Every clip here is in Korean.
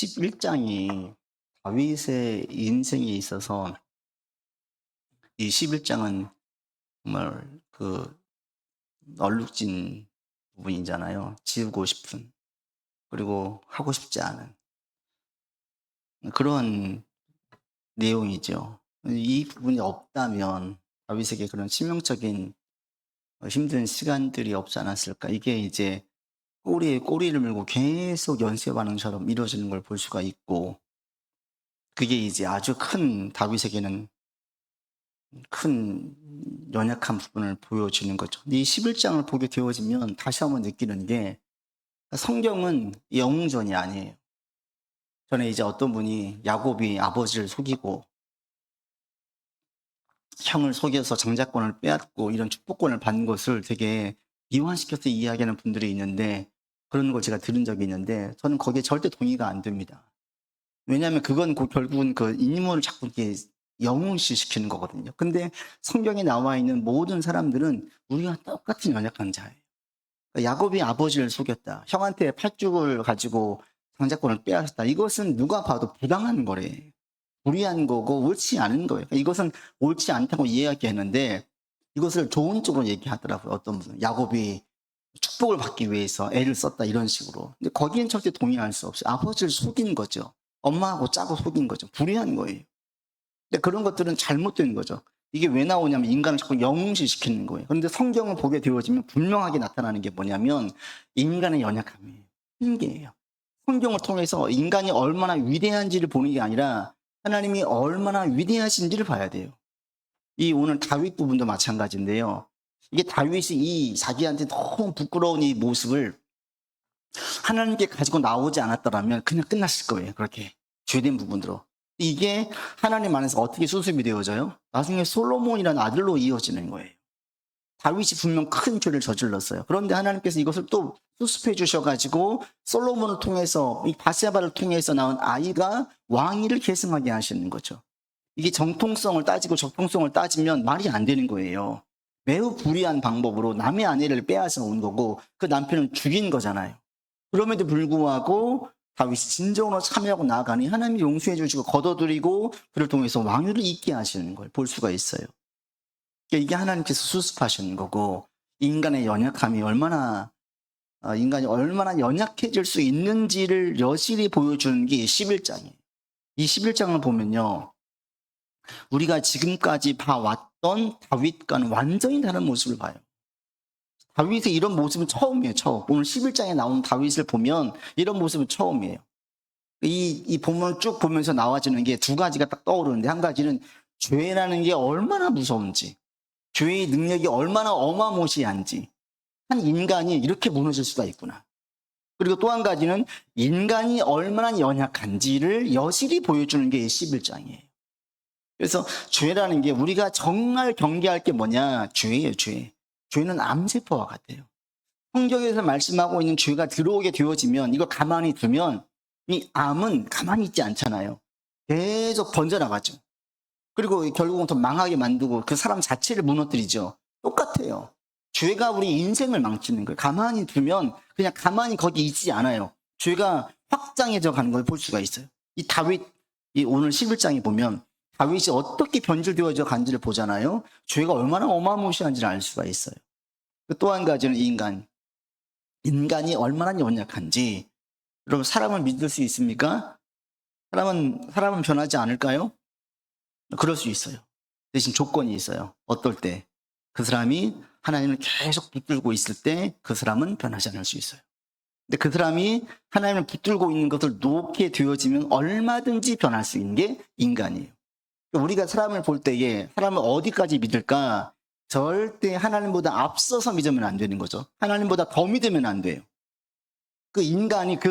11장이 다윗의 인생에 있어서 이 11장은 정말 얼룩진 부분이잖아요. 지우고 싶은, 그리고 하고 싶지 않은 그런 내용이죠. 이 부분이 없다면 다윗에게 그런 치명적인 힘든 시간들이 없지 않았을까. 이게 이제 꼬리에 꼬리를 물고 계속 연쇄 반응처럼 이루어지는 걸 볼 수가 있고, 그게 이제 아주 큰 다윗에게는 큰 연약한 부분을 보여주는 거죠. 이 11장을 보게 되어지면 다시 한번 느끼는 게, 성경은 영웅전이 아니에요. 전에 이제 어떤 분이 야곱이 아버지를 속이고 형을 속여서 장자권을 빼앗고 이런 축복권을 받는 것을 되게 이완시켜서 이야기하는 분들이 있는데, 그런 걸 제가 들은 적이 있는데 저는 거기에 절대 동의가 안 됩니다. 왜냐하면 그건 결국은 그 인물을 자꾸 이렇게 영웅시시키는 거거든요. 근데 성경에 나와 있는 모든 사람들은 우리가 똑같은 연약한 자예요. 그러니까 야곱이 아버지를 속였다, 형한테 팔죽을 가지고 장자권을 빼앗았다, 이것은 누가 봐도 부당한 거래. 불의한 거고 옳지 않은 거예요. 그러니까 이것은 옳지 않다고 이야기했는데, 이것을 좋은 쪽으로 얘기하더라고요. 어떤 분은 야곱이 축복을 받기 위해서 애를 썼다, 이런 식으로. 근데 거기엔 절대 동의할 수 없어요. 아버지를 속인 거죠. 엄마하고 짜고 속인 거죠. 불의한 거예요. 근데 그런 것들은 잘못된 거죠. 이게 왜 나오냐면 인간을 자꾸 영웅시시키는 거예요. 그런데 성경을 보게 되어지면 분명하게 나타나는 게 뭐냐면 인간의 연약함이에요. 한계예요. 성경을 통해서 인간이 얼마나 위대한지를 보는 게 아니라 하나님이 얼마나 위대하신지를 봐야 돼요. 이 오늘 다윗 부분도 마찬가지인데요. 이게 다윗이 이 자기한테 너무 부끄러운 이 모습을 하나님께 가지고 나오지 않았더라면 그냥 끝났을 거예요. 그렇게 죄된 부분으로. 이게 하나님 안에서 어떻게 수습이 되어져요? 나중에 솔로몬이라는 아들로 이어지는 거예요. 다윗이 분명 큰 죄를 저질렀어요. 그런데 하나님께서 이것을 또 수습해 주셔가지고 솔로몬을 통해서, 이 바세바를 통해서 낳은 아이가 왕위를 계승하게 하시는 거죠. 이게 정통성을 따지고 적통성을 따지면 말이 안 되는 거예요. 매우 불의한 방법으로 남의 아내를 빼앗아 온 거고 그 남편을 죽인 거잖아요. 그럼에도 불구하고 다윗이 진정으로 참여하고 나아가니 하나님이 용서해 주시고 걷어들이고 그를 통해서 왕위를 잇게 하시는 걸 볼 수가 있어요. 그러니까 이게 하나님께서 수습하시는 거고, 인간의 연약함이 인간이 얼마나 연약해질 수 있는지를 여실히 보여주는 게 11장이에요. 이 11장을 보면요, 우리가 지금까지 봐왔던 다윗과는 완전히 다른 모습을 봐요. 다윗의 이런 모습은 처음이에요, 처음. 오늘 11장에 나온 다윗을 보면 이런 모습은 처음이에요. 이 본문을 쭉 보면서 나와지는 게 두 가지가 딱 떠오르는데, 한 가지는 죄라는 게 얼마나 무서운지, 죄의 능력이 얼마나 어마무시한지, 한 인간이 이렇게 무너질 수가 있구나. 그리고 또 한 가지는 인간이 얼마나 연약한지를 여실히 보여주는 게 11장이에요. 그래서 죄라는 게 우리가 정말 경계할 게 뭐냐? 죄예요, 죄. 죄는 암세포와 같아요. 성경에서 말씀하고 있는 죄가 들어오게 되어지면, 이걸 가만히 두면 이 암은 가만히 있지 않잖아요. 계속 번져나가죠. 그리고 결국은 더 망하게 만들고 그 사람 자체를 무너뜨리죠. 똑같아요. 죄가 우리 인생을 망치는 거예요. 가만히 두면 그냥 가만히 거기 있지 않아요. 죄가 확장해져 가는 걸 볼 수가 있어요. 이 다윗, 이 오늘 11장에 보면 다윗이 어떻게 변질되어져 간지를 보잖아요. 죄가 얼마나 어마무시한지를 알 수가 있어요. 또 한 가지는 인간이 얼마나 연약한지. 여러분, 사람을 믿을 수 있습니까? 사람은 변하지 않을까요? 그럴 수 있어요. 대신 조건이 있어요. 어떨 때? 그 사람이 하나님을 계속 붙들고 있을 때 그 사람은 변하지 않을 수 있어요. 근데 그 사람이 하나님을 붙들고 있는 것을 놓게 되어지면 얼마든지 변할 수 있는 게 인간이에요. 우리가 사람을 볼 때에 사람을 어디까지 믿을까? 절대 하나님보다 앞서서 믿으면 안 되는 거죠. 하나님보다 더 믿으면 안 돼요. 그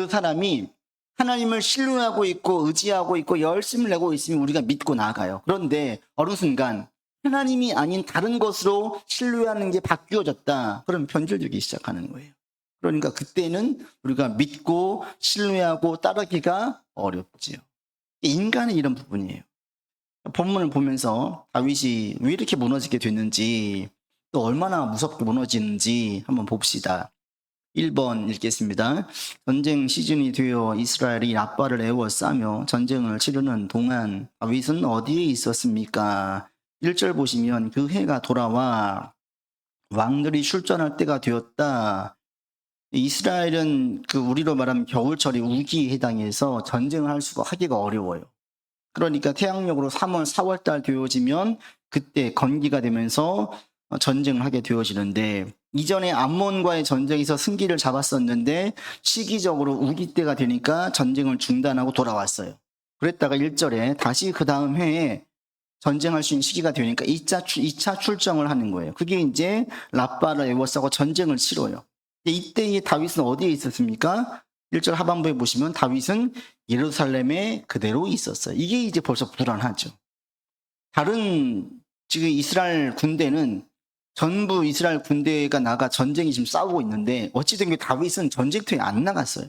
사람이 하나님을 신뢰하고 있고 의지하고 있고 열심을 내고 있으면 우리가 믿고 나아가요. 그런데 어느 순간 하나님이 아닌 다른 것으로 신뢰하는 게 바뀌어졌다, 그럼 변질되기 시작하는 거예요. 그러니까 그때는 우리가 믿고 신뢰하고 따르기가 어렵지요. 인간의 이런 부분이에요. 본문을 보면서 다윗이 왜 이렇게 무너지게 됐는지, 또 얼마나 무섭게 무너지는지 한번 봅시다. 1번 읽겠습니다. 전쟁 시즌이 되어 이스라엘이 라빠를 에워싸며 전쟁을 치르는 동안 다윗은 어디에 있었습니까? 1절 보시면 그 해가 돌아와 왕들이 출전할 때가 되었다. 이스라엘은 그 우리로 말하면 겨울철이 우기에 해당해서 전쟁을 하기가 어려워요. 그러니까 태양력으로 3월, 4월 달 되어지면 그때 건기가 되면서 전쟁을 하게 되어지는데, 이전에 암몬과의 전쟁에서 승기를 잡았었는데 시기적으로 우기 때가 되니까 전쟁을 중단하고 돌아왔어요. 그랬다가 1절에 다시 그 다음 해에 전쟁할 수 있는 시기가 되니까 2차 출정을 하는 거예요. 그게 이제 라빠를 에워싸고 전쟁을 치러요. 이때의 다윗은 어디에 있었습니까? 1절 하반부에 보시면 다윗은 예루살렘에 그대로 있었어요. 이게 이제 벌써 불안하죠. 다른 지금 이스라엘 군대는 전부 이스라엘 군대가 나가 전쟁이 지금 싸우고 있는데 어찌된 게 다윗은 전쟁터에 안 나갔어요.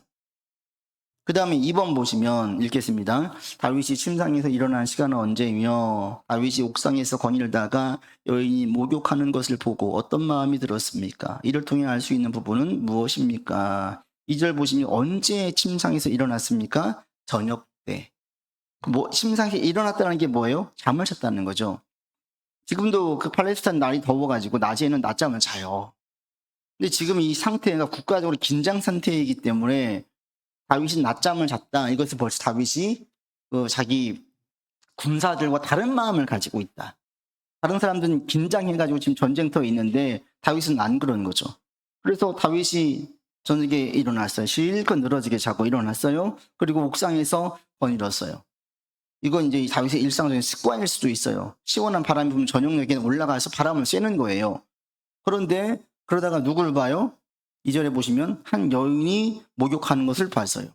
그 다음에 2번 보시면 읽겠습니다. 다윗이 침상에서 일어난 시간은 언제이며 다윗이 옥상에서 거닐다가 여인이 목욕하는 것을 보고 어떤 마음이 들었습니까? 이를 통해 알 수 있는 부분은 무엇입니까? 2절 보시면 언제 침상에서 일어났습니까? 저녁 때. 침상에서 일어났다는 게 뭐예요? 잠을 잤다는 거죠. 지금도 그 팔레스타인 날이 더워가지고 낮에는 낮잠을 자요. 근데 지금 이 상태가 국가적으로 긴장 상태이기 때문에 다윗이 낮잠을 잤다. 이것은 벌써 다윗이 자기 군사들과 다른 마음을 가지고 있다. 다른 사람들은 긴장해가지고 지금 전쟁터에 있는데 다윗은 안 그런 거죠. 그래서 다윗이 저녁에 일어났어요. 실컷 늘어지게 자고 일어났어요. 그리고 옥상에서 거닐었어요. 이건 이제 다윗의 일상적인 습관일 수도 있어요. 시원한 바람이 불면 저녁녘에 올라가서 바람을 쐬는 거예요. 그런데 그러다가 누구를 봐요? 2절에 보시면 한 여인이 목욕하는 것을 봤어요.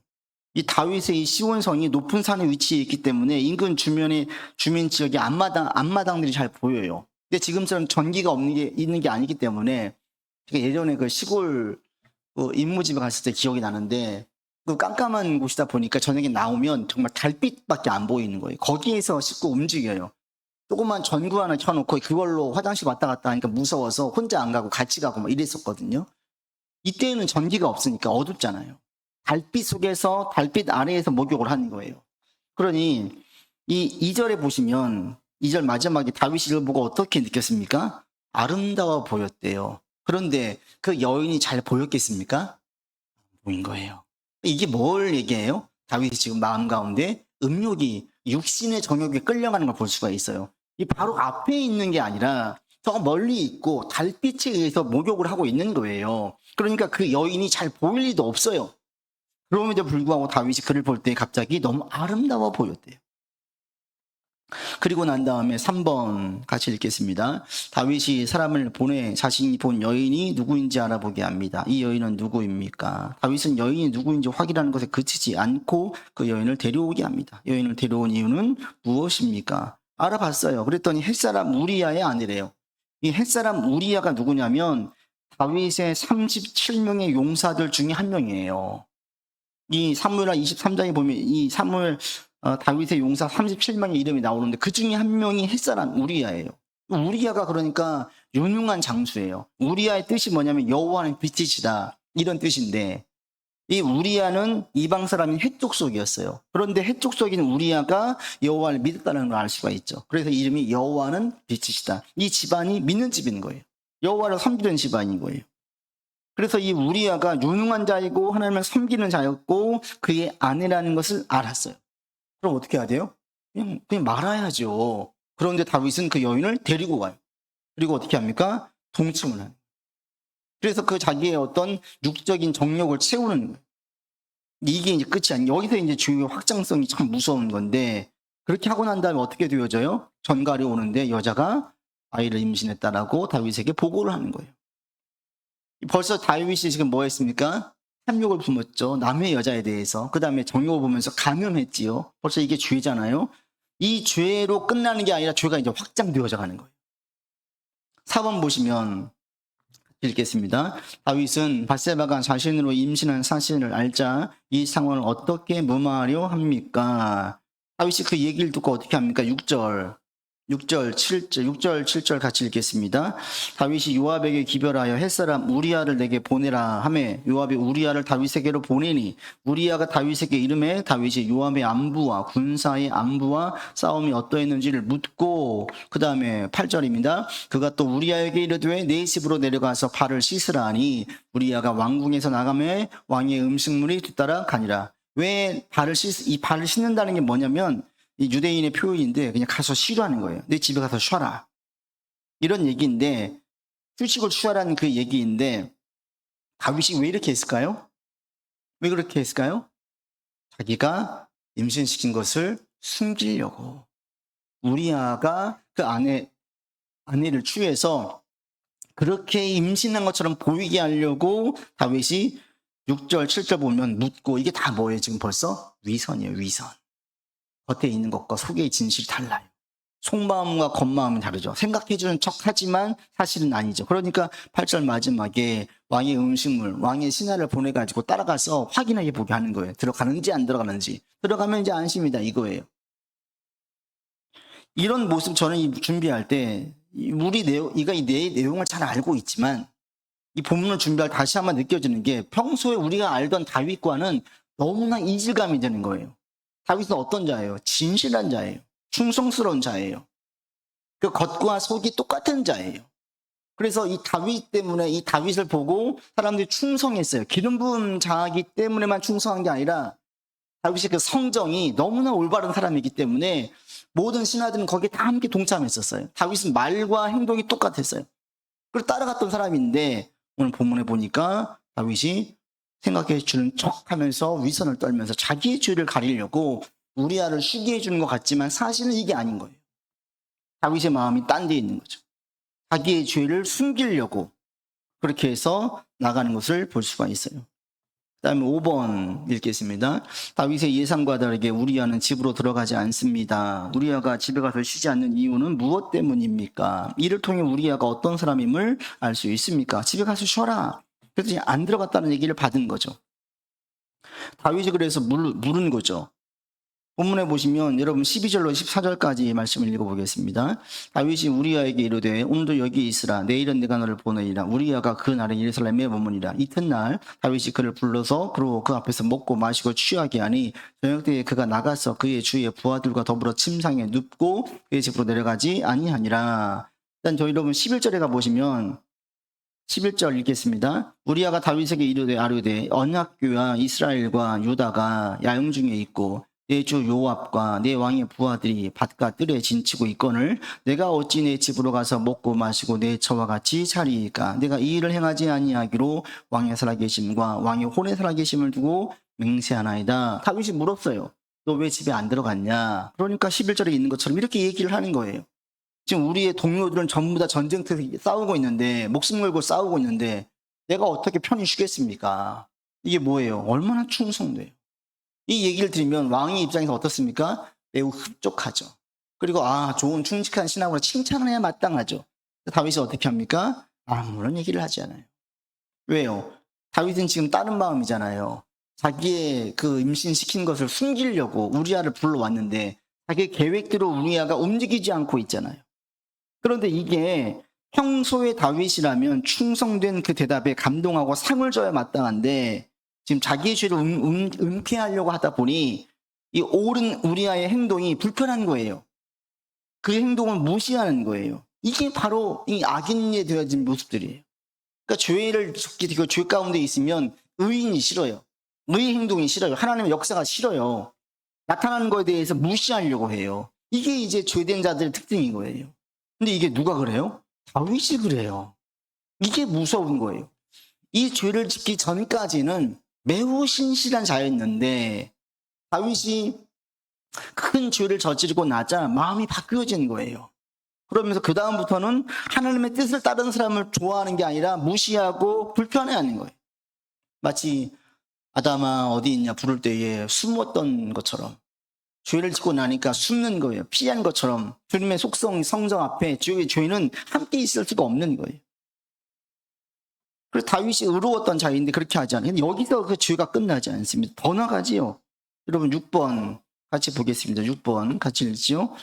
이 다윗의 이 시온성이 높은 산에 위치해 있기 때문에 인근 주변의 주민 지역의 앞마당들이 잘 보여요. 근데 지금처럼 전기가 있는 게 아니기 때문에, 제가 예전에 그 시골 인무집에 갔을 때 기억이 나는데, 그 깜깜한 곳이다 보니까 저녁에 나오면 정말 달빛밖에 안 보이는 거예요. 거기에서 씻고 움직여요. 조그만 전구 하나 켜놓고 그걸로 화장실 왔다 갔다 하니까 무서워서 혼자 안 가고 같이 가고 막 이랬었거든요. 이때는 전기가 없으니까 어둡잖아요. 달빛 속에서, 달빛 아래에서 목욕을 하는 거예요. 그러니 이 2절에 보시면 2절 마지막에 다윗이 이걸 보고 어떻게 느꼈습니까? 아름다워 보였대요. 그런데 그 여인이 잘 보였겠습니까? 보인 거예요. 이게 뭘 얘기해요? 다윗이 지금 마음 가운데 음욕이, 육신의 정욕에 끌려가는 걸 볼 수가 있어요. 이 바로 앞에 있는 게 아니라 저 멀리 있고 달빛에 의해서 목욕을 하고 있는 거예요. 그러니까 그 여인이 잘 보일 리도 없어요. 그럼에도 불구하고 다윗이 그를 볼 때 갑자기 너무 아름다워 보였대요. 그리고 난 다음에 3번 같이 읽겠습니다. 다윗이 사람을 보내 자신이 본 여인이 누구인지 알아보게 합니다. 이 여인은 누구입니까? 다윗은 여인이 누구인지 확인하는 것에 그치지 않고 그 여인을 데려오게 합니다. 여인을 데려온 이유는 무엇입니까? 알아봤어요. 그랬더니 햇사람 우리야의 아내래요. 이 햇사람 우리야가 누구냐면 다윗의 37명의 용사들 중에 한 명이에요. 이 사무엘하 23장에 보면 이 다윗의 용사 37명의 이름이 나오는데 그 중에 한 명이 햇사람 우리야예요. 우리야가 그러니까 유능한 장수예요. 우리야의 뜻이 뭐냐면 여호와는 빛이시다, 이런 뜻인데, 이 우리야는 이방 사람인 헷 족속이었어요. 그런데 헷 족속인 우리야가 여호와를 믿었다는 걸 알 수가 있죠. 그래서 이름이 여호와는 빛이시다. 이 집안이 믿는 집인 거예요. 여호와를 섬기는 집안인 거예요. 그래서 이 우리야가 유능한 자이고 하나님을 섬기는 자였고 그의 아내라는 것을 알았어요. 그럼 어떻게 해야 돼요? 그냥 말아야죠. 그런데 다윗은 그 여인을 데리고 가요. 그리고 어떻게 합니까? 동침을 해요. 그래서 그 자기의 어떤 육적인 정욕을 채우는 거예요. 이게 이제 끝이 아니에요. 여기서 이제 주요 확장성이 참 무서운 건데, 그렇게 하고 난 다음에 어떻게 되어져요? 전갈이 오는데 여자가 아이를 임신했다라고 다윗에게 보고를 하는 거예요. 벌써 다윗이 지금 뭐 했습니까? 탐욕을 품었죠. 남의 여자에 대해서. 그 다음에 정욕을 보면서 감염했지요. 벌써 이게 죄잖아요. 이 죄로 끝나는 게 아니라 죄가 이제 확장되어져 가는 거예요. 4번 보시면 읽겠습니다. 다윗은 밧세바가 자신으로 임신한 사실을 알자 이 상황을 어떻게 무마하려 합니까? 다윗이 그 얘기를 듣고 어떻게 합니까? 6절. 6절, 7절, 6절, 7절 같이 읽겠습니다. 다윗이 요압에게 기별하여 햇사람 우리아를 내게 보내라 하매 요압이 우리아를 다윗에게로 보내니 우리아가 다윗에게 이르매 다윗이 요압의 안부와 군사의 안부와 싸움이 어떠했는지를 묻고 그 다음에 8절입니다. 그가 또 우리아에게 이르되 내 집으로 내려가서 발을 씻으라 하니 우리아가 왕궁에서 나가매 왕의 음식물이 뒤따라 가니라. 왜 이 발을 씻는다는 게 뭐냐면 이 유대인의 표현인데 그냥 가서 쉬라는 거예요. 내 집에 가서 쉬어라. 이런 얘기인데 휴식을 취하라는 그 얘기인데 다윗이 왜 이렇게 했을까요? 왜 그렇게 했을까요? 자기가 임신시킨 것을 숨기려고. 우리아가 그 아내를 취해서 그렇게 임신한 것처럼 보이게 하려고 다윗이 6절, 7절 보면 묻고 이게 다 뭐예요? 지금 벌써 위선이에요. 위선. 겉에 있는 것과 속의 진실이 달라요. 속마음과 겉마음이 다르죠. 생각해주는 척 하지만 사실은 아니죠. 그러니까 8절 마지막에 왕의 음식물, 왕의 신하를 보내가지고 따라가서 확인해 보게 하는 거예요. 들어가는지 안 들어가는지. 들어가면 이제 안심이다 이거예요. 이런 모습 저는 준비할 때 이 내용을 잘 알고 있지만 이 본문을 준비할 때 다시 한번 느껴지는 게 평소에 우리가 알던 다윗과는 너무나 이질감이 되는 거예요. 다윗은 어떤 자예요? 진실한 자예요. 충성스러운 자예요. 그 겉과 속이 똑같은 자예요. 그래서 이 다윗 때문에 이 다윗을 보고 사람들이 충성했어요. 기름 부은 자이기 때문에만 충성한 게 아니라 다윗의 그 성정이 너무나 올바른 사람이기 때문에 모든 신하들은 거기에 다 함께 동참했었어요. 다윗은 말과 행동이 똑같았어요. 그래서 따라갔던 사람인데 오늘 본문에 보니까 다윗이 생각해 주는 척 하면서 위선을 떨면서 자기의 죄를 가리려고 우리아를 쉬게 해주는 것 같지만 사실은 이게 아닌 거예요. 다윗의 마음이 딴 데 있는 거죠. 자기의 죄를 숨기려고 그렇게 해서 나가는 것을 볼 수가 있어요. 그 다음에 5번 읽겠습니다. 다윗의 예상과 다르게 우리아는 집으로 들어가지 않습니다. 우리아가 집에 가서 쉬지 않는 이유는 무엇 때문입니까? 이를 통해 우리아가 어떤 사람임을 알 수 있습니까? 집에 가서 쉬어라. 그래서 안 들어갔다는 얘기를 받은 거죠. 다윗이 그래서 물은 거죠. 본문에 보시면 여러분 12절로 14절까지 말씀을 읽어보겠습니다. 다윗이 우리아에게 이르되 오늘도 여기 있으라. 내일은 내가 너를 보내리라. 우리아가 그 날에 예루살렘에 머무니라. 이튿날 다윗이 그를 불러서 그러고 그 앞에서 먹고 마시고 취하게 하니 저녁때에 그가 나가서 그의 주위의 부하들과 더불어 침상에 눕고 그의 집으로 내려가지 아니하니라. 일단 저희 여러분 11절에 가보시면 11절 읽겠습니다. 우리아가 다윗에게 이르되 아뢰되 언약궤와 이스라엘과 유다가 야영 중에 있고 내 주 요압과 내 왕의 부하들이 밭과 뜰에 진치고 있거늘 내가 어찌 내 집으로 가서 먹고 마시고 내 처와 같이 차리이까? 내가 이 일을 행하지 아니하기로 왕의 살아계심과 왕의 혼의 살아계심을 두고 맹세하나이다. 다윗이 물었어요. 너 왜 집에 안 들어갔냐? 그러니까 11절에 있는 것처럼 이렇게 얘기를 하는 거예요. 지금 우리의 동료들은 전부 다 전쟁터에서 싸우고 있는데 목숨 걸고 싸우고 있는데 내가 어떻게 편히 쉬겠습니까? 이게 뭐예요? 얼마나 충성돼요. 이 얘기를 들으면 왕의 입장에서 어떻습니까? 매우 흡족하죠. 그리고 좋은 충직한 신하구나 칭찬을 해야 마땅하죠. 다윗이 어떻게 합니까? 아무런 얘기를 하지 않아요. 왜요? 다윗은 지금 다른 마음이잖아요. 자기의 그 임신시킨 것을 숨기려고 우리아를 불러왔는데 자기의 계획대로 우리아가 움직이지 않고 있잖아요. 그런데 이게 평소에 다윗이라면 충성된 그 대답에 감동하고 상을 줘야 마땅한데 지금 자기의 죄를 은폐하려고 하다 보니 이 옳은 우리아의 행동이 불편한 거예요. 그 행동을 무시하는 거예요. 이게 바로 이 악인에 되어진 모습들이에요. 그러니까 죄를 짓게 되고 죄 가운데 있으면 의인이 싫어요. 의의 행동이 싫어요. 하나님의 역사가 싫어요. 나타나는 거에 대해서 무시하려고 해요. 이게 이제 죄된 자들의 특징인 거예요. 근데 이게 누가 그래요? 다윗이 그래요. 이게 무서운 거예요. 이 죄를 짓기 전까지는 매우 신실한 자였는데 다윗이 큰 죄를 저지르고 나자 마음이 바뀌어진 거예요. 그러면서 그 다음부터는 하나님의 뜻을 따르는 사람을 좋아하는 게 아니라 무시하고 불편해하는 거예요. 마치 아담아 어디 있냐 부를 때에 숨었던 것처럼 죄를 짓고 나니까 숨는 거예요. 피한 것처럼 주님의 속성 성정 앞에 죄는 함께 있을 수가 없는 거예요. 그래서 다윗이 의로웠던 자인데 그렇게 하지 않아요. 여기서 그 죄가 끝나지 않습니다. 더 나가지요. 여러분 6번 같이 보겠습니다. 6번 같이 읽지요.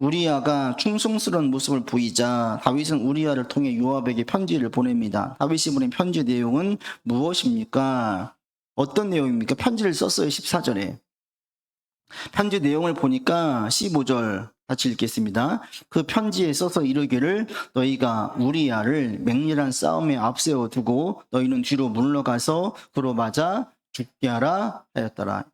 우리아가 충성스러운 모습을 보이자 다윗은 우리아를 통해 요압에게 편지를 보냅니다. 다윗이 보낸 편지 내용은 무엇입니까? 어떤 내용입니까? 편지를 썼어요. 14절에. 편지 내용을 보니까 15절 같이 읽겠습니다. 그 편지에 써서 이르기를 너희가 우리아를 맹렬한 싸움에 앞세워 두고 너희는 뒤로 물러가서 그로 맞아 죽게 하라 하였더라.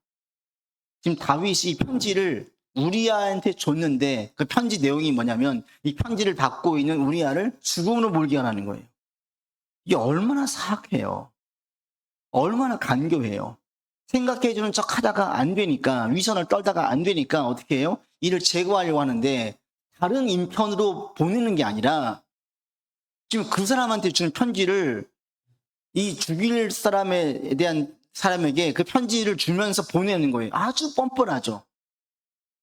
지금 다윗이 편지를 우리아한테 줬는데 그 편지 내용이 뭐냐면 이 편지를 받고 있는 우리아를 죽음으로 몰게 하라는 거예요. 이게 얼마나 사악해요. 얼마나 간교해요. 생각해주는 척 하다가 안 되니까, 위선을 떨다가 안 되니까 어떻게 해요? 이를 제거하려고 하는데 다른 인편으로 보내는 게 아니라 지금 그 사람한테 주는 편지를 이 죽일 사람에 대한 사람에게 그 편지를 주면서 보내는 거예요. 아주 뻔뻔하죠.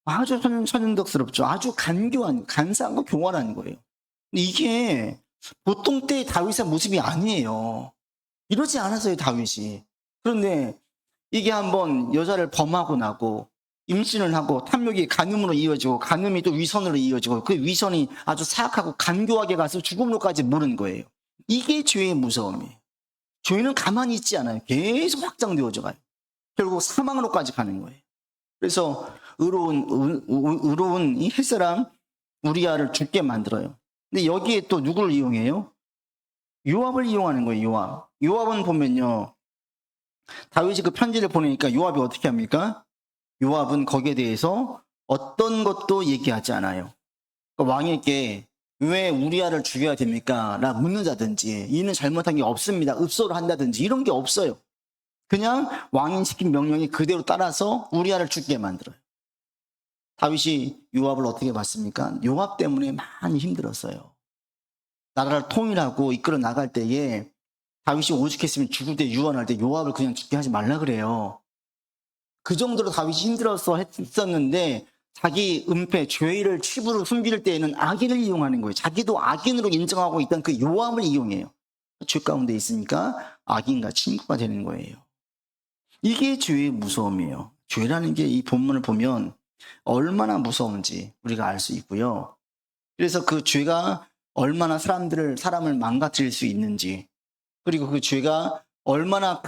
아주 선인덕스럽죠. 아주 간사하고 교활한 거예요. 근데 이게 보통 때의 다윗의 모습이 아니에요. 이러지 않았어요, 다윗이. 그런데 이게 한번 여자를 범하고 나고 임신을 하고 탐욕이 간음으로 이어지고 간음이 또 위선으로 이어지고 그 위선이 아주 사악하고 간교하게 가서 죽음으로까지 모르는 거예요. 이게 죄의 무서움이에요. 죄는 가만히 있지 않아요. 계속 확장되어져 가요. 결국 사망으로까지 가는 거예요. 그래서 의로운 이 햇사람 우리아를 죽게 만들어요. 근데 여기에 또 누구를 이용해요? 요압을 이용하는 거예요. 요압은 보면요, 다윗이 그 편지를 보내니까 요압이 어떻게 합니까? 요압은 거기에 대해서 어떤 것도 얘기하지 않아요. 그러니까 왕에게 왜 우리아를 죽여야 됩니까? 라 묻는다든지 이는 잘못한 게 없습니다. 읍소를 한다든지 이런 게 없어요. 그냥 왕이 시킨 명령에 그대로 따라서 우리아를 죽게 만들어요. 다윗이 요압을 어떻게 봤습니까? 요압 때문에 많이 힘들었어요. 나라를 통일하고 이끌어 나갈 때에 다윗이 오죽했으면 죽을 때 유언할 때 요압을 그냥 죽게 하지 말라 그래요. 그 정도로 다윗이 힘들어서 했었는데 자기 은폐, 죄를 칩으로 숨길 때에는 악인을 이용하는 거예요. 자기도 악인으로 인정하고 있던 그 요압을 이용해요. 죄 가운데 있으니까 악인과 친구가 되는 거예요. 이게 죄의 무서움이에요. 죄라는 게 이 본문을 보면 얼마나 무서운지 우리가 알 수 있고요. 그래서 그 죄가 얼마나 사람을 망가뜨릴 수 있는지, 그리고 그 죄가 얼마나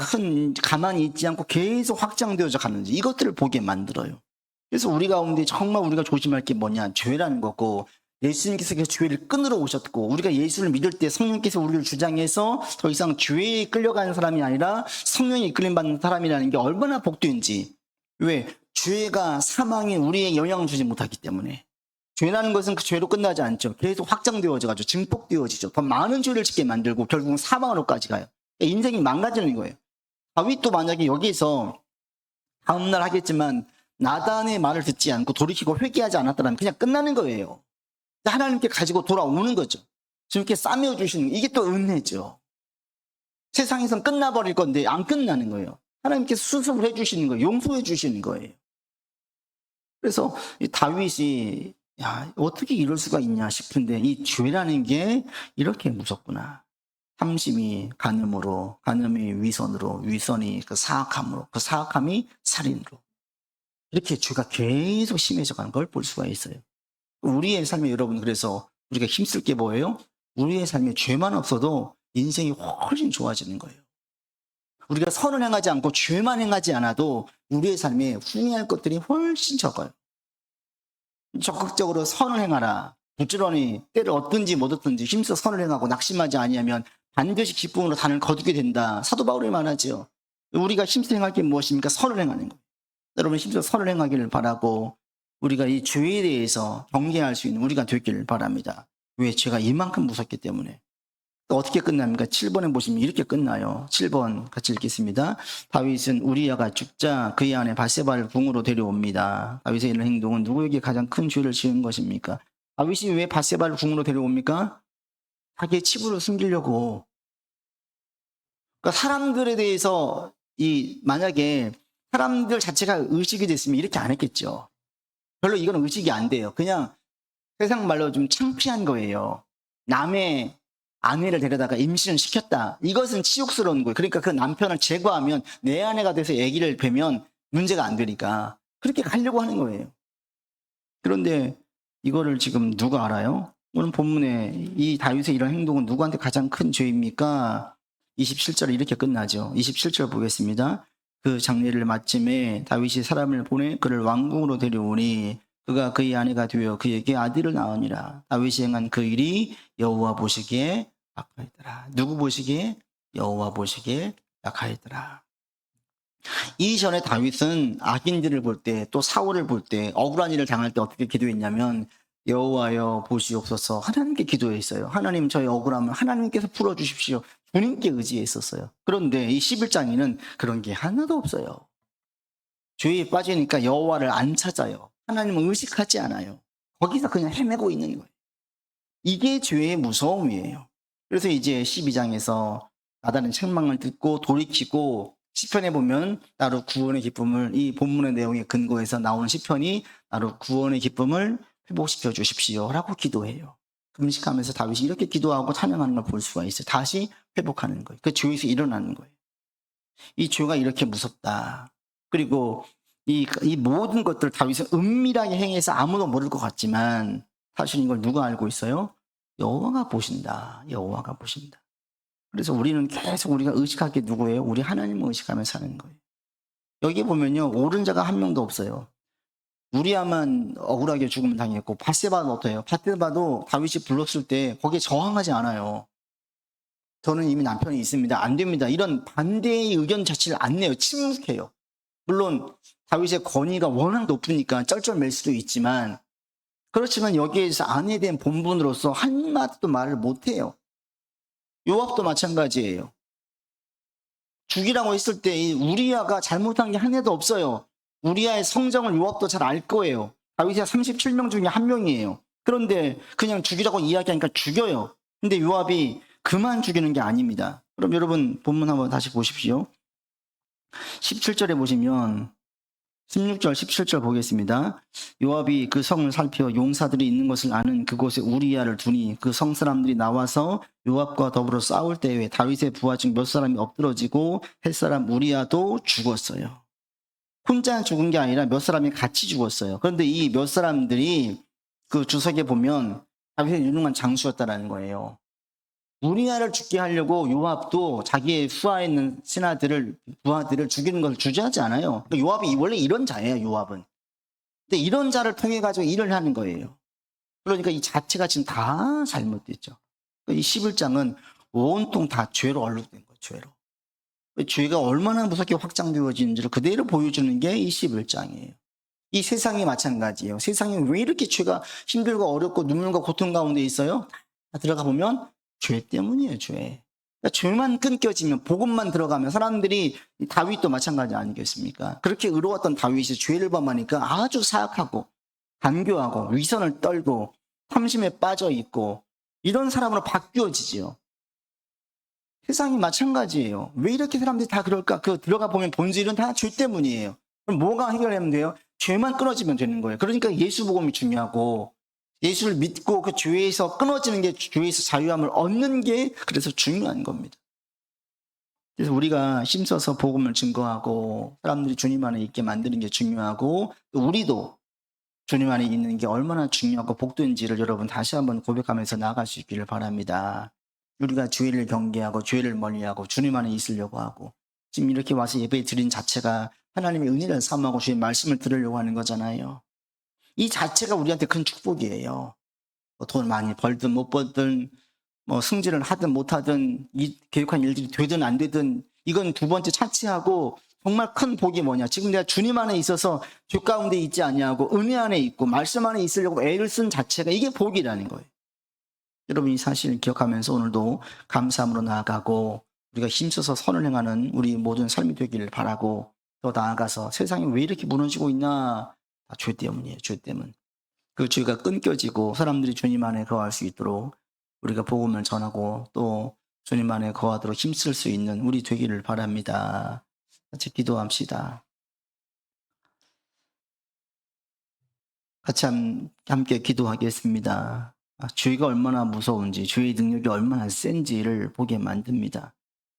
가만히 있지 않고 계속 확장되어져 가는지 이것들을 보게 만들어요. 그래서 우리 가운데 정말 우리가 조심할 게 뭐냐? 죄라는 거고, 예수님께서 그 죄를 끊으러 오셨고, 우리가 예수를 믿을 때 성령께서 우리를 주장해서 더 이상 죄에 끌려가는 사람이 아니라 성령에 이끌림받는 사람이라는 게 얼마나 복된지. 왜? 죄가 사망에 우리의 영향을 주지 못하기 때문에. 죄라는 것은 그 죄로 끝나지 않죠. 계속 확장되어져가지고 증폭되어지죠. 더 많은 죄를 짓게 만들고 결국은 사망으로까지 가요. 인생이 망가지는 거예요. 다윗도 만약에 여기서 다음날 하겠지만 나단의 말을 듣지 않고 돌이키고 회개하지 않았다면 그냥 끝나는 거예요. 하나님께 가지고 돌아오는 거죠. 주님께 싸매어 주시는 이게 또 은혜죠. 세상에선 끝나버릴 건데 안 끝나는 거예요. 하나님께서 수습을 해주시는 거예요. 용서해 주시는 거예요. 그래서 이 다윗이 어떻게 이럴 수가 있냐 싶은데 이 죄라는 게 이렇게 무섭구나. 탐심이 간음으로, 간음이 위선으로, 위선이 그 사악함으로, 그 사악함이 살인으로. 이렇게 죄가 계속 심해져 가는 걸 볼 수가 있어요. 우리의 삶에 여러분, 그래서 우리가 힘쓸 게 뭐예요? 우리의 삶에 죄만 없어도 인생이 훨씬 좋아지는 거예요. 우리가 선을 행하지 않고 죄만 행하지 않아도 우리의 삶에 후회할 것들이 훨씬 적어요. 적극적으로 선을 행하라. 부지런히 때를 얻든지 못 얻든지 힘써 선을 행하고 낙심하지 아니하면 반드시 기쁨으로 단을 거두게 된다. 사도 바울이 말하죠. 우리가 힘써 행할 게 무엇입니까? 선을 행하는 거예요. 여러분 힘써 선을 행하기를 바라고 우리가 이 죄에 대해서 경계할 수 있는 우리가 되기를 바랍니다. 왜? 죄가 이만큼 무섭기 때문에. 또 어떻게 끝납니까? 7번에 보시면 이렇게 끝나요. 7번 같이 읽겠습니다. 다윗은 우리아가 죽자 그의 아내 바세바를 궁으로 데려옵니다. 다윗의 이런 행동은 누구에게 가장 큰 죄를 지은 것입니까? 다윗이 왜 바세바를 궁으로 데려옵니까? 자기의 치부를 숨기려고. 그러니까 사람들에 대해서 만약에 사람들 자체가 의식이 됐으면 이렇게 안 했겠죠. 별로 이건 의식이 안 돼요. 그냥 세상 말로 좀 창피한 거예요. 남의 아내를 데려다가 임신을 시켰다. 이것은 치욕스러운 거예요. 그러니까 그 남편을 제거하면 내 아내가 돼서 아기를 뵈면 문제가 안 되니까 그렇게 가려고 하는 거예요. 그런데 이거를 지금 누가 알아요? 오늘 본문에 이 다윗의 이런 행동은 누구한테 가장 큰 죄입니까? 27절에 이렇게 끝나죠. 27절 보겠습니다. 그 장례를 마침에 다윗이 사람을 보내 그를 왕궁으로 데려오니 그가 그의 아내가 되어 그에게 아들을 낳으니라. 다윗이 행한 그 일이 여호와 보시기에 악하였더라. 누구 보시기에? 여호와 보시기에 악하였더라. 이전에 다윗은 악인들을 볼 때, 또 사울을 볼 때, 억울한 일을 당할 때 어떻게 기도했냐면 여호와여 보시옵소서 하나님께 기도했어요. 하나님 저의 억울함을 하나님께서 풀어주십시오. 주님께 의지했었어요. 그런데 이 11장에는 그런 게 하나도 없어요. 죄에 빠지니까 여호와를 안 찾아요. 하나님을 의식하지 않아요. 거기서 그냥 헤매고 있는 거예요. 이게 죄의 무서움이에요. 그래서 이제 12장에서 나다는 책망을 듣고 돌이키고 시편에 보면 나로 구원의 기쁨을, 이 본문의 내용에 근거해서 나오는 시편이 나로 구원의 기쁨을 회복시켜 주십시오 라고 기도해요. 금식하면서 다윗이 이렇게 기도하고 찬양하는 걸 볼 수가 있어요. 다시 회복하는 거예요. 그 죄에서 일어나는 거예요. 이 죄가 이렇게 무섭다. 그리고 이 모든 것들 다윗은 은밀하게 행해서 아무도 모를 것 같지만 사실 이걸 누가 알고 있어요? 여호와가 보신다. 여호와가 보신다. 그래서 우리는 계속 우리가 의식할 게 누구예요? 우리 하나님을 의식하며 사는 거예요. 여기 보면요, 옳은 자가 한 명도 없어요. 우리야만 억울하게 죽음을 당했고, 밧세바는 어때요? 밧세바도 다윗이 불렀을 때 거기에 저항하지 않아요. 저는 이미 남편이 있습니다. 안 됩니다. 이런 반대의 의견 자체를 안 내요. 침묵해요. 물론 다윗의 권위가 워낙 높으니까 쩔쩔맬 수도 있지만, 그렇지만 여기에서 아내에 대한 본분으로서 한마디도 말을 못해요. 요압도 마찬가지예요. 죽이라고 했을 때 우리아가 잘못한 게 하나도 없어요. 우리아의 성정을 요압도 잘 알 거예요. 다윗이 37명 중에 한 명이에요. 그런데 그냥 죽이라고 이야기하니까 죽여요. 근데 요압이 그만 죽이는 게 아닙니다. 그럼 여러분 본문 한번 다시 보십시오. 17절에 보시면 16절 17절 보겠습니다. 요압이 그 성을 살펴 용사들이 있는 것을 아는 그곳에 우리아를 두니 그 성 사람들이 나와서 요압과 더불어 싸울 때에 다윗의 부하 중 몇 사람이 엎드러지고 햇사람 우리아도 죽었어요. 혼자 죽은 게 아니라 몇 사람이 같이 죽었어요. 그런데 이 몇 사람들이 그 주석에 보면 다윗의 유능한 장수였다라는 거예요. 우리아를 죽게 하려고 요압도 자기의 수하에 있는 신하들을, 부하들을 죽이는 것을 주저하지 않아요. 그러니까 요압이 원래 이런 자예요, 요압은. 근데 이런 자를 통해 가지고 일을 하는 거예요. 그러니까 이 자체가 지금 다 잘못됐죠. 이 11장은 온통 다 죄로 얼룩된 거예요, 죄로. 죄가 얼마나 무섭게 확장되어지는지를 그대로 보여주는 게 이 11장이에요. 이 세상이 마찬가지예요. 세상이 왜 이렇게 죄가 힘들고 어렵고 눈물과 고통 가운데 있어요? 들어가 보면 죄 때문이에요, 죄. 그러니까 죄만 끊겨지면, 복음만 들어가면 사람들이, 다윗도 마찬가지 아니겠습니까? 그렇게 의로웠던 다윗이 죄를 범하니까 아주 사악하고 간교하고 위선을 떨고 탐심에 빠져 있고 이런 사람으로 바뀌어지지요. 세상이 마찬가지예요. 왜 이렇게 사람들이 다 그럴까? 그 들어가 보면 본질은 다 죄 때문이에요. 그럼 뭐가 해결하면 돼요? 죄만 끊어지면 되는 거예요. 그러니까 예수 복음이 중요하고 예수를 믿고 그 죄에서 끊어지는 게, 죄에서 자유함을 얻는 게 그래서 중요한 겁니다. 그래서 우리가 힘써서 복음을 증거하고 사람들이 주님 안에 있게 만드는 게 중요하고 또 우리도 주님 안에 있는 게 얼마나 중요하고 복된지를 여러분 다시 한번 고백하면서 나아갈 수 있기를 바랍니다. 우리가 죄를 경계하고 죄를 멀리하고 주님 안에 있으려고 하고 지금 이렇게 와서 예배 드린 자체가 하나님의 은혜를 삼하고 주의 말씀을 들으려고 하는 거잖아요. 이 자체가 우리한테 큰 축복이에요. 돈 많이 벌든 못 벌든 승진을 하든 못하든 이 계획한 일들이 되든 안 되든 이건 두 번째 차치하고 정말 큰 복이 뭐냐, 지금 내가 주님 안에 있어서 죄 가운데 있지 아니하고 은혜 안에 있고 말씀 안에 있으려고 애를 쓴 자체가 이게 복이라는 거예요. 여러분 이 사실을 기억하면서 오늘도 감사함으로 나아가고 우리가 힘써서 선을 행하는 우리 모든 삶이 되기를 바라고, 더 나아가서 세상이 왜 이렇게 무너지고 있나, 다 죄 때문이에요. 죄 때문. 그 죄가 끊겨지고 사람들이 주님 안에 거할 수 있도록 우리가 복음을 전하고 또 주님 안에 거하도록 힘쓸 수 있는 우리 되기를 바랍니다. 같이 기도합시다. 같이 함께 기도하겠습니다. 죄가 얼마나 무서운지, 죄의 능력이 얼마나 센지를 보게 만듭니다.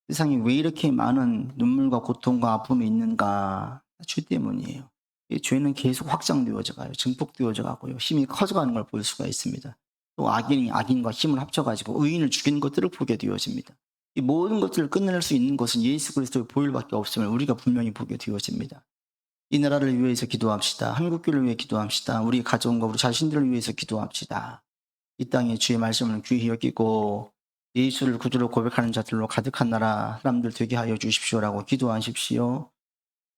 세상에 왜 이렇게 많은 눈물과 고통과 아픔이 있는가? 죄 때문이에요. 이 죄는 계속 확장되어져 가요. 증폭되어져 가고요. 힘이 커져가는 걸 볼 수가 있습니다. 또 악인이 악인과 힘을 합쳐 가지고 의인을 죽이는 것들을 보게 되어집니다. 이 모든 것들을 끝낼 수 있는 것은 예수 그리스도의 보혈밖에 없음을 우리가 분명히 보게 되어집니다. 이 나라를 위해서 기도합시다. 한국교를 위해 기도합시다. 우리 가정과 우리 자신들을 위해서 기도합시다. 이 땅에 주의 말씀을 귀히 여기고 예수를 구주로 고백하는 자들로 가득한 나라 사람들 되게 하여 주십시오라고 기도하십시오.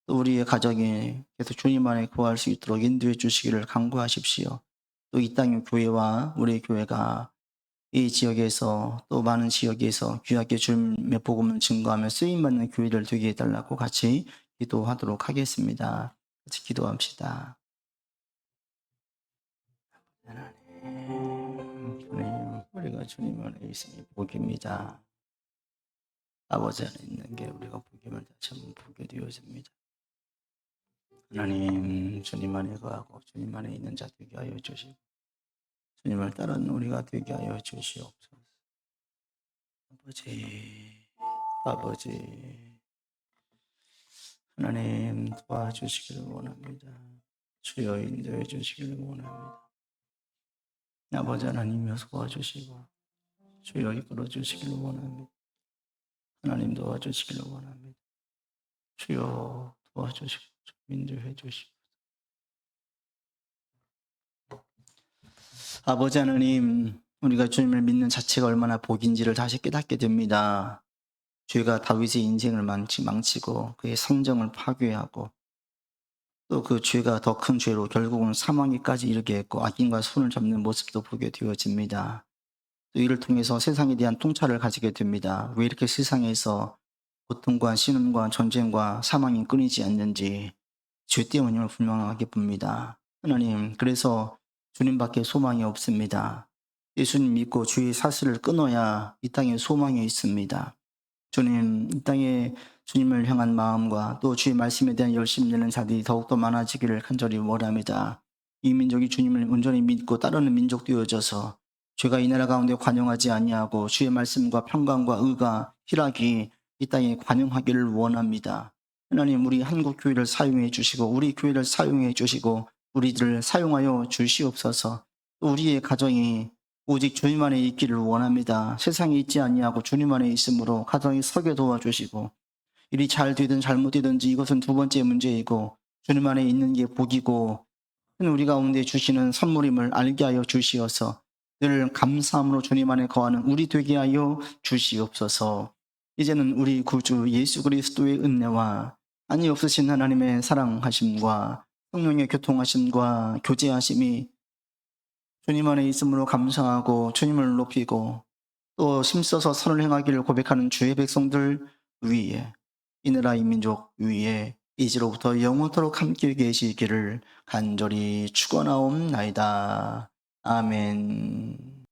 또 우리의 가정이 계속 주님 안에 구할 수 있도록 인도해 주시기를 간구하십시오. 또 이 땅의 교회와 우리 교회가 이 지역에서 또 많은 지역에서 귀하게 주님의 복음을 증거하며 쓰임받는 교회를 되게 해달라고 같이 기도하도록 하겠습니다. 같이 기도합시다. 주님, 우리가 주님 안에 있으니 복입니다. 아버지 안에 있는 게 우리가 복임을 다시 한번 보게 되어집니다. 하나님, 주님 안에 거하고 주님 안에 있는 자 되게 하여 주시고 주님을 따르는 우리가 되게 하여 주시옵소서. 아버지, 하나님 도와주시기를 원합니다. 주여 인도해 주시기를 원합니다. 아버지 하나님이여 도와주시고 주여 이끌어 주시기를 원합니다. 하나님 도와주시기를 원합니다. 주여 도와주시고 인도해 주시고 아버지 하나님, 우리가 주님을 믿는 자체가 얼마나 복인지를 다시 깨닫게 됩니다. 죄가 다윗의 인생을 망치고 그의 성정을 파괴하고 또 그 죄가 더 큰 죄로 결국은 사망에까지 이르게 했고 악인과 손을 잡는 모습도 보게 되어집니다. 또 이를 통해서 세상에 대한 통찰을 가지게 됩니다. 왜 이렇게 세상에서 고통과 신음과 전쟁과 사망이 끊이지 않는지 죄 때문임을 분명하게 봅니다. 하나님, 그래서 주님밖에 소망이 없습니다. 예수님 믿고 주의 사슬을 끊어야 이 땅에 소망이 있습니다. 주님, 이 땅에 주님을 향한 마음과 또 주의 말씀에 대한 열심히 내는 자들이 더욱더 많아지기를 간절히 원합니다. 이 민족이 주님을 온전히 믿고 따르는 민족 되어져서 죄가 이 나라 가운데 관영하지 아니하고 주의 말씀과 평강과 의가 희락이 이 땅에 관영하기를 원합니다. 하나님, 우리 한국교회를 사용해 주시고 우리 교회를 사용해 주시고 우리들을 사용하여 주시옵소서. 또 우리의 가정이 오직 주님 안에 있기를 원합니다. 세상에 있지 아니하고 주님 안에 있으므로 가정이 서게 도와주시고 일이 잘 되든 잘못되든지 이것은 두 번째 문제이고 주님 안에 있는 게 복이고 우리 가운데 주시는 선물임을 알게 하여 주시어서 늘 감사함으로 주님 안에 거하는 우리 되게 하여 주시옵소서. 이제는 우리 구주 예수 그리스도의 은혜와 한이 없으신 하나님의 사랑하심과 성령의 교통하심과 교제하심이 주님 안에 있음으로 감사하고 주님을 높이고 또 힘써서 선을 행하기를 고백하는 주의 백성들 위에 이 나라 이 민족 위에 이제로부터 영원토록 함께 계시기를 간절히 축원하옵나이다. 아멘.